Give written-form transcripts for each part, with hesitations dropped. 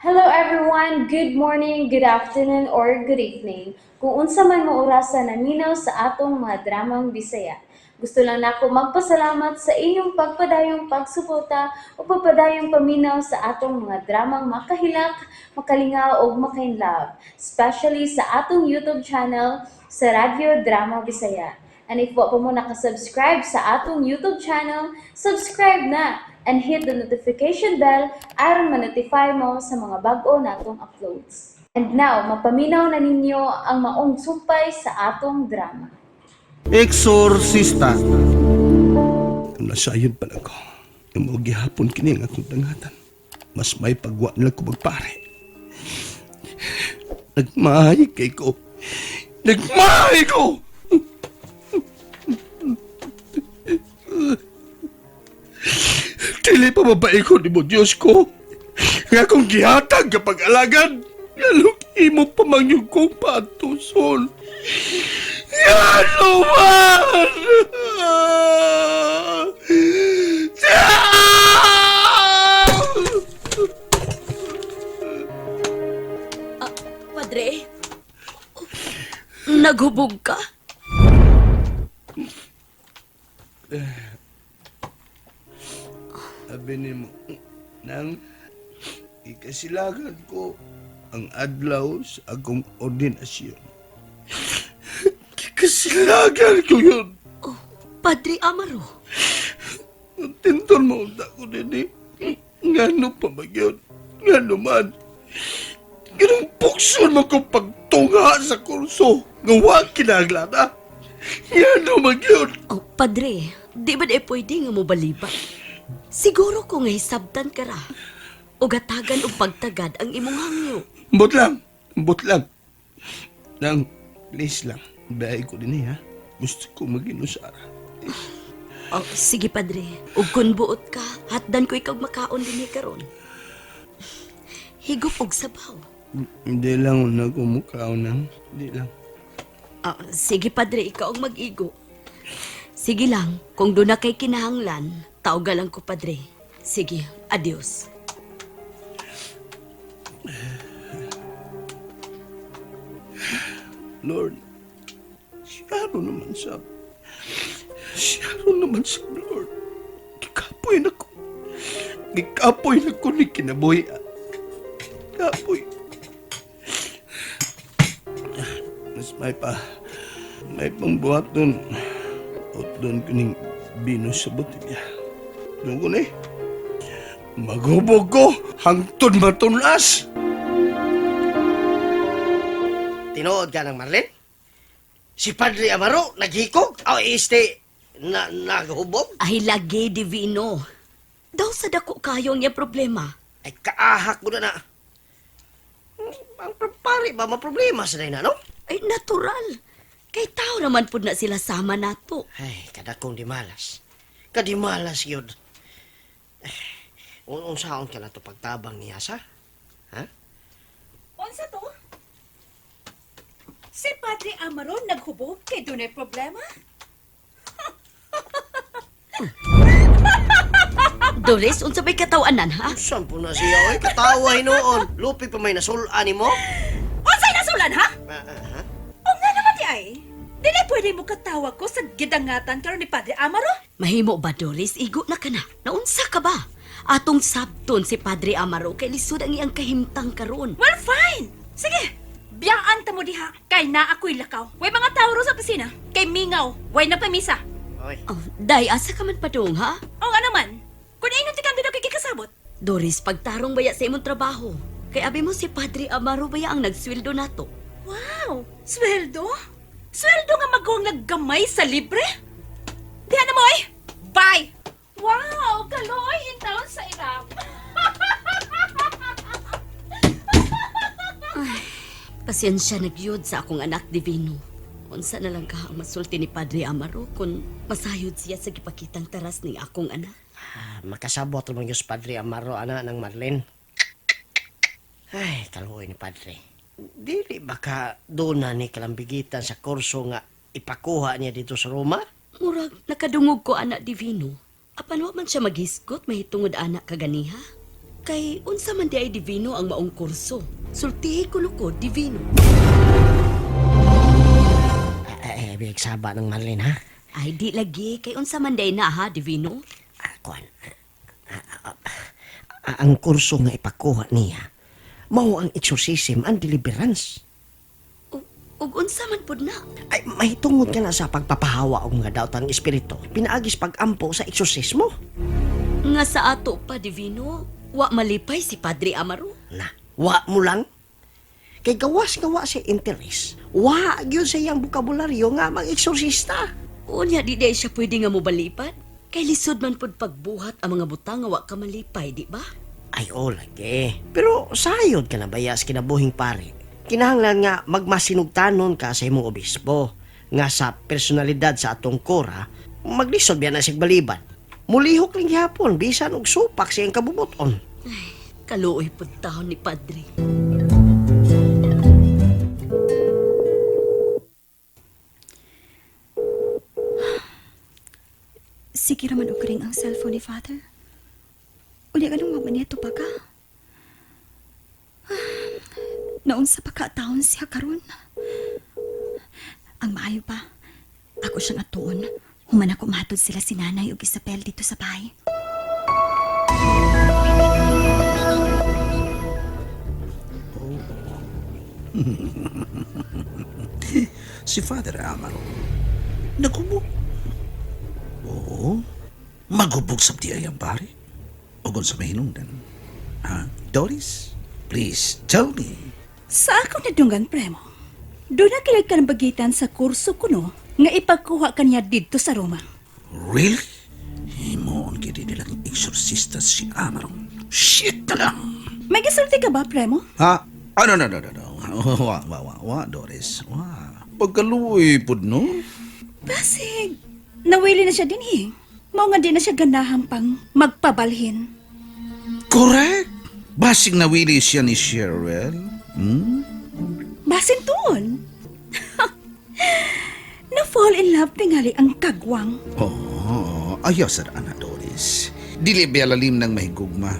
Hello everyone, good morning, good afternoon, or good evening. Kung unsa man mo orasan naminaw sa atong mga dramang Bisaya. Gusto lang nako magpasalamat sa inyong pagpadayong pagsuporta o pagpadayong paminaw sa atong mga dramang makahilak, makalingaw o makainlove, especially sa atong YouTube channel sa Radyo Drama Bisaya. And if wa pa mo nakasubscribe sa atong YouTube channel, subscribe na and hit the notification bell aron ma-notify mo sa mga bag-o natong uploads. And now, mapaminaw na ninyo ang maong sumpay sa atong drama. Eksorsista. Nasayod pala ko. Yung mga gihapon kini ang akong dangatan. Mas may pagwa na ko magpare. Nagmahay kay ko. Nagmahay ko! Dili pa babae ko ni mo Diyos ko. Nga kong gihatag kapag alagad. Lalong imo pamangyong kong patusol. Ano man! Padre, naghubog ka? Sabi ni mo, nang ikasilagan ko ang adlaw sa akong ordinasyon. Ikasilagan ko yun. Oh, Padre Amaro. Tinton mo unta ko din Ngano pa ba yun? Ngano man? Ganang bukson mo kong pagtunga sa kurso. Ngawa kinaglata. Ngano man yun? Oh, Padre, di ba na pwede nga mo baliban? Siguro ko nga hisabtan ka ra. O gatagan o pagtagad ang imong hangyo. Mbot lang. Mbot lang. Nang, please lang. Bahay ko din ha. Gusto ko mag-inusara. Oh, sige, Padre. Ug kun buot ka, hatdan ko ikaw makaon din karon. Higop og sabaw. Hindi lang una ko mukha nang. Hindi lang. Oh, sige, Padre, ikaw ang mag-igo. Sige lang, kung doon na kay kinahanglan, tawga lang ko, Padre. Sige, adios. Lord, siyaro naman sa... Siyaro naman sa Lord. Gikapoy na ko. Gikapoy na ko ni kinabuhi. Gikapoy. Mas may pa... May pangbuhat dun. Out doon ko ning binos sa botilya. Doon ko ni. Maghubog ko. Hangtod matunas. Tinood ka ng Marlene? Si Padre Amaro, naghikog? O naghubog? Ay, lagi, Divino. Daw sa dako kayong niya problema. Ay, kaahak mo na na. Ang pare ba maproblema sa na, no? Ay, natural. Kay tao naman po na sila sama nato. Ay, kadakong di malas. Kadimalas yun. Unsaon ka na to pagtabang niya sa? Ha? Unsa to? Si Padre Amaro naghubog kay dunay problema? Doris, unsa ba'y katawanan, ha? Saan po na siya? Ay, kataway noon. Lupi pa may nasulaan mo? Unsay nasulan ha? Ha? O nga naman di ay. Dili pwede mo katawa ko sa gidangatan karon ni Padre Amaro? Mahimo ba, Doris? Igo na ka na. Naunsa ka ba? Atong sabton si Padre Amaro kay lisod ang iyang kahimtang karon. Well, fine. Sige. Biyaan ta mo diha kay na ako'y lakaw. Way mga tao ro sa opisina. Kay mingaw, way na pamisa. Oy. Oh, day, asa ka man padung, ha? O nga naman. Kung ingon ti kandido kay kikasabot. Doris, pagtarong baya sa imong trabaho. Kay abi mo si Padre Amaro baya ang nagsweldo nato. Wow, sweldo? Sweldo nga magawang naggamay sa libre? Diyan na mo eh. Bye! Wow, kaloy in town sa Iraq. Pasensya nagyod sa akong anak Divino. Unsa na lang ka ang masulti ni Padre Amaro kung masayod siya sa gipakitang taras ni akong anak. Makasabot naman yung Padre Amaro, ana, ng Marlene. Ay, kaluhoy ni Padre. Dili baka doon na ni kalambigitan sa kurso nga ipakuha niya dito sa Roma? Murag, nakadungog ko anak Divino. Apan wa man siya maghiskot, mahitungod anak kaganiha. Kay unsa man di ay divino ang maong kurso. Sultihi ko lukod, divino. Big saba ng Marlene, ha? Ay, di lagi. Kay unsa man di ay na ha, divino? Kuan. Ang kurso nga ipakuha niya, mao ang exorcism and deliverance. Ug unsa man pud na? Ay, may tungod ka na sa pagpapahawa og mga daotang espiritu, pinaagis pag-ampo sa eksorsismo. Nga sa ato pa, divino, wa malipay si Padre Amaro. Na, wa mo lang. Kay gawas-gawa si interes, wa gyud sa iyang bokabularyo nga mag-eksorsista. Unya, di day siya pwede nga mobalipad. Kay lisod man pud pagbuhat ang mga butang nga wa ka malipay, di ba? Ay, o lagi. Pero sayod ka na bayas kinabuhing pare. Kinahanglan nga magmasinugtanon ka sa imong obispo. Nga sa personalidad sa atong kora, maglisod biya na sig balibad. Mulihok lang gyapon bisan og supak sa iyang kabubuton. Kaluoy pud tahon ni Padre. Sige raman og ring ang cellphone ni Father. Uli ka nung magmaneto pa ka. Naunsa pa ka taon siya karon. Ang maayo pa, ako siyang atuon. Human ako matod sila si Nanay ug Isabel dito sa bahay. Si Father Amaro. Nagubog. Oo. Magubog sa di ayang pare. Ugon sa mahinungdan. Ha? Doris, please, tell me. Sa ako nadunggan, premo. Doon na kilag ka ng bagitan sa kurso ko, no? Nga ipagkuha ka niya dito sa Roma. Really? Himoon kiti nilang eksorsista si Amaro. Shit na lang. May kasulti ka ba, premo? Ha? Ah, no. Wa, Doris. Wa. Pagkaluoy pod, no? Basig. Nawili na siya din, eh. Mao nga di na siya ganahan pang magpabalhin. Correct. Basing nawili siya ni Cheryl. Hmm? Basin tuon. Na-fall in love tingali ang kagwang. Oh, ayaw sa daan na, Doris. Dili biya lalim ng mahigugma.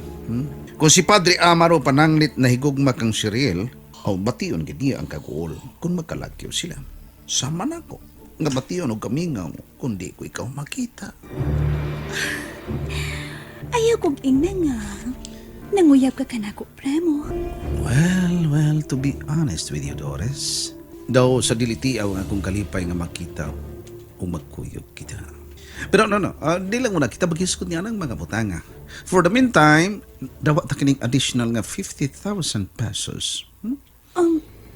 Kung si Padre Amaro pananglit na higugma kang Cheryl, bation gid ang kaguol kung magkalagyo sila. Sama na ko. Nga bation og kamingaw kundi ko ikaw makita. Ayaw kong ina nga. Nanguyab ka kanako, premo. Well, to be honest with you, Doris, daw sa dilitiaw nga akong kalipay nga makita o magkuyog kita. Pero no, di lang muna kita bagiskot niya ng mga butanga. For the meantime, dawa ta kining additional nga 50,000 pesos.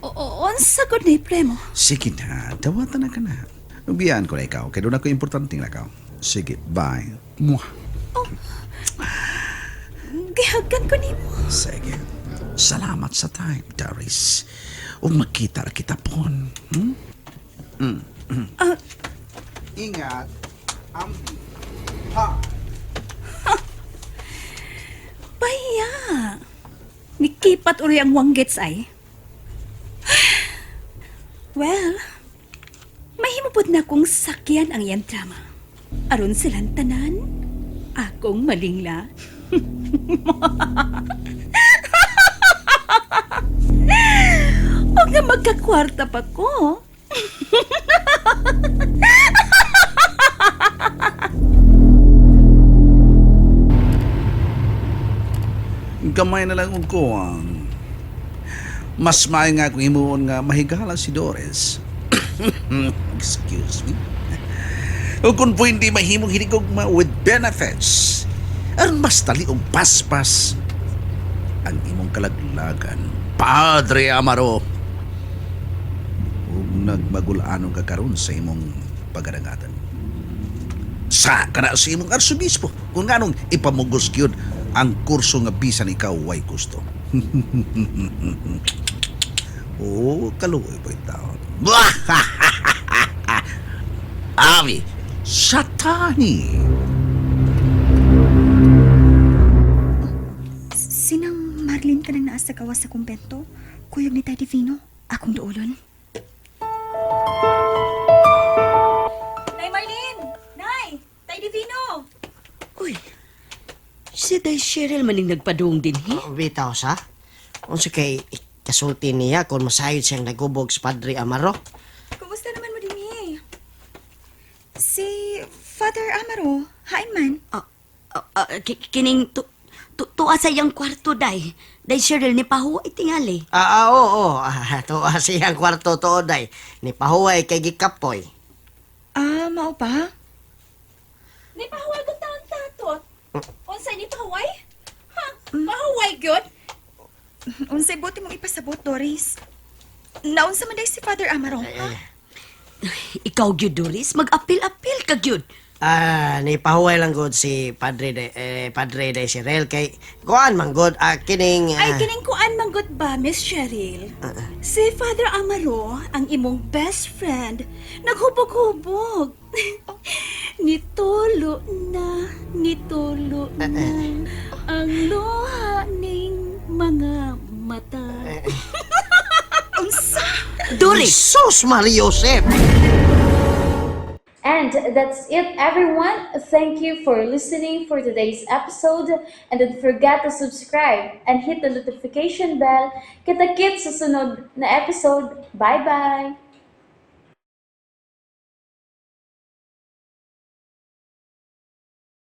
Unsa gud ni, premo? Sige na, dawatan na ka na. Biyaan ko na ikaw, kaya doon ako importanteng lakaw. Sige, bye. Mwah. Gihagan ko nimo. Sige. Salamat sa time, Doris. O magkita kita pon. Ingat. Ambi. Ha. Baya. Nikipat uli ang wanggets ay. Well, mahimupod na kong sakyan ang iyang drama. Aron silang tanan, akong malingla. Huwag na magkakwarta pa ko. Gamay na lang ko ang mas may nga kung himuon nga mahigala si Doris. Excuse me. O kung po hindi mahimong hinigog with benefits, ang mas tali og paspas ang imong kalaglagan, Padre Amaro. Ug nagmagulano ka karon sa imong pagarangatan. Sa kana sa imong arsobispo kung nganong ipamugos gyud ang kurso nga bisan ikaw way gusto. Kaluoy po yung taon. Abi, satani. Sinang Marlene ka nang naasa gawas sa kumbento? Kuyog ni Tay Divino? Akong duolon? Nay Marlene! Nay! Tay Divino! Uy, Si Day Cheryl maning nagpadung din, he? Bitaw sa? Unsa kay kasulti niya kung masayod siyang nagubog sa Padre Amaro? Kumusta naman mo din Si Father Amaro, hain man. Kining tuwa sa iyang kwarto, Day. Day Cheryl, ni pahuwa tingali. Oo. Tuwa siyang kwarto tooday. Ni pahuway kay gikapoy. Mao pa? Ni pahuway ko taon tatot. Unsay ni pahuway? Ha? Pahuway gyud? Unsay buti mong ipasabot, Doris. Naunsa man day si Father Amaro, ha? Ikaw, gyud, Doris. Mag-apil-apil ka, gyud. Ni pahuway lang good si Padre de Cyril kay kuan man good kining Ay, kining kuan manggut ba, Miss Cheryl? Si Father Amaro, ang imong best friend, naghubog-hubog. Nitulo na ang luha ning mga mata. Doris! Sus Maria Josep. And that's it, everyone. Thank you for listening for today's episode. And don't forget to subscribe and hit the notification bell. Kita-kits sa sunod na episode. Bye-bye!